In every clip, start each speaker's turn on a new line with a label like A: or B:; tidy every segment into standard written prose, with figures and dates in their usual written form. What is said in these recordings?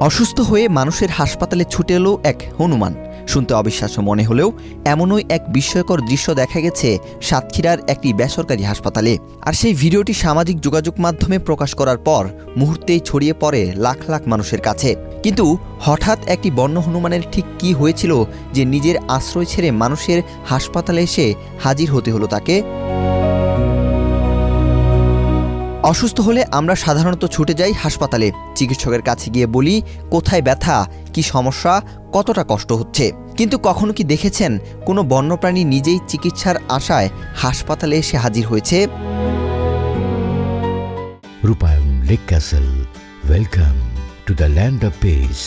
A: অসুস্থ হয়ে মানুষের হাসপাতালে ছুটে এলো এক হনুমান। শুনতে অবিশ্বাস্য মনে হলেও এমনই এক বিস্ময়কর দৃশ্য দেখা গেছে সাতক্ষীরার একটি বেসরকারি হাসপাতালে। আর সেই ভিডিওটি সামাজিক যোগাযোগ মাধ্যমে প্রকাশ করার পর মুহূর্তেই ছড়িয়ে পড়ে লাখ লাখ মানুষের কাছে। কিন্তু হঠাৎ একটি বন্য হনুমানের ঠিক কী হয়েছিল যে নিজের আশ্রয় ছেড়ে মানুষের হাসপাতালে এসে হাজির হতে হলো তাকে? অসুস্থ হলে আমরা সাধারণত ছুটে যাই হাসপাতালে, চিকিৎসকের কাছে গিয়ে বলি কোথায় ব্যথা, কি সমস্যা, কতটা কষ্ট হচ্ছে। কিন্তু কখনো কি দেখেছেন কোনো বন্যপ্রাণী নিজেই চিকিৎসার আশায় হাসপাতালে এসে হাজির হয়েছে?
B: রূপায়ণ lake castle, welcome to the land of piece.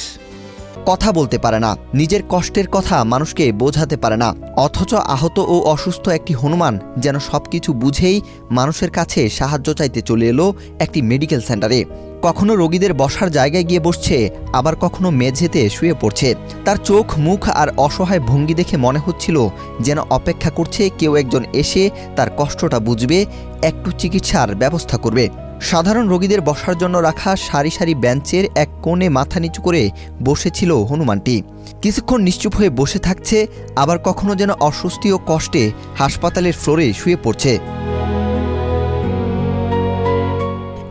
A: কথা বলতে পারে না, নিজের কষ্টের কথা মানুষকে বোঝাতে পারে না, অথচ আহত ও অসুস্থ একটি হনুমান যেন সবকিছু বুঝেই মানুষের কাছে সাহায্য চাইতে চলে এলো একটি মেডিকেল সেন্টারে। কখনো রোগীদের বসার জায়গায় গিয়ে বসছে, আবার কখনো মেঝেতে শুয়ে পড়ছে। তার চোখ, মুখ আর অসহায় ভঙ্গি দেখে মনে হচ্ছিল যেন অপেক্ষা করছে কেউ একজন এসে তার কষ্টটা বুঝবে, একটু চিকিৎসার ব্যবস্থা করবে। সাধারণ রোগীদের বসার জন্য রাখা সারি সারি বেঞ্চের এক কোণে মাথা নিচু করে বসেছিল হনুমানটি। কিছুক্ষণ নিশ্চুপ হয়ে বসে থাকছে, আবার কখনো যেন অস্বস্তি ও কষ্টে হাসপাতালের ফ্লোরে শুয়ে পড়ছে।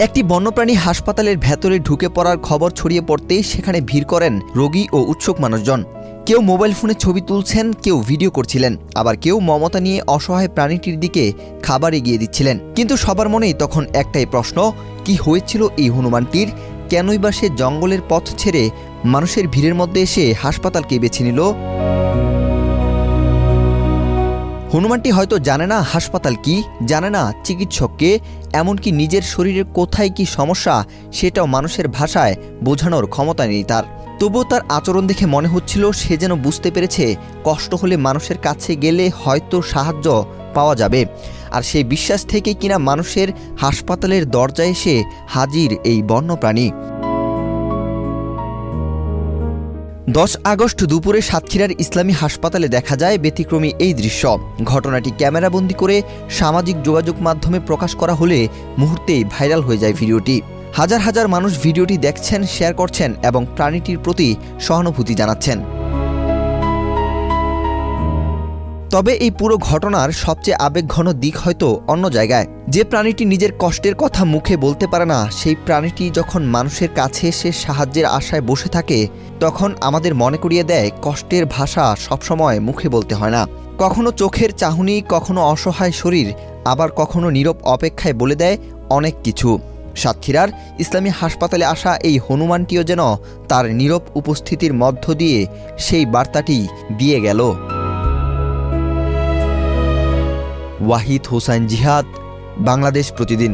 A: একটি বন্যপ্রাণী হাসপাতালের ভেতরে ঢুকে পড়ার খবর ছড়িয়ে পড়তেই সেখানে ভিড় করেন রোগী ও উৎসুক মানুষজন। কেউ মোবাইল ফোনে ছবি তুলছেন, কেউ ভিডিও করছিলেন, আবার কেউ মমতা নিয়ে অসহায় প্রাণীটির দিকে খাবার এগিয়ে দিচ্ছিলেন। কিন্তু সবার মনেই তখন একটাই প্রশ্ন, কি হয়েছিল এই হনুমানটির? কেনই বা সে জঙ্গলের পথ ছেড়ে মানুষের ভিড়ের মধ্যে এসে হাসপাতালকে বেছে নিল? হনুমানটি হয়তো জানে না হাসপাতাল কি, জানে না চিকিৎসককে, এমনকি নিজের শরীরের কোথায় কি সমস্যা সেটাও মানুষের ভাষায় বোঝানোর ক্ষমতা নেই তার। তবুও তার আচরণ দেখে মনে হচ্ছিল সে যেন বুঝতে পেরেছে কষ্ট হলে মানুষের কাছে গেলে হয়তো সাহায্য পাওয়া যাবে। আর সেই বিশ্বাস থেকে কিনা মানুষের হাসপাতালের দরজায় এসে হাজির এই বন্যপ্রাণী। 10 আগস্ট দুপুরে সাতক্ষীরার ইসলামী হাসপাতালে দেখা যায় ব্যতিক্রমী এই দৃশ্য। ঘটনাটি ক্যামেরাবন্দি করে সামাজিক যোগাযোগ মাধ্যমে প্রকাশ করা হলে মুহূর্তেই ভাইরাল হয়ে যায় ভিডিওটি। হাজার হাজার মানুষ ভিডিওটি দেখছেন, শেয়ার করছেন এবং প্রাণীটির প্রতি সহানুভূতি জানাচ্ছেন। তবে এই পুরো ঘটনার সবচেয়ে আবেগঘন দিক হয়তো অন্য জায়গায়। যে প্রাণীটি নিজের কষ্টের কথা মুখে বলতে পারে না, সেই প্রাণীটি যখন মানুষের কাছে এসে সাহায্যের আশায় বসে থাকে, তখন আমাদের মনে করিয়ে দেয় কষ্টের ভাষা সবসময় মুখে বলতে হয় না। কখনো চোখের চাহনি, কখনো অসহায় শরীর, আবার কখনো নীরব অপেক্ষায় বলে দেয় অনেক কিছু। সাতক্ষীরার ইসলামী হাসপাতালে আসা এই হনুমানটিও যেন তার নীরব উপস্থিতির মধ্য দিয়ে সেই বার্তাটি দিয়ে গেল। ওয়াহিদ হোসাইন জিহাদ, বাংলাদেশ প্রতিদিন।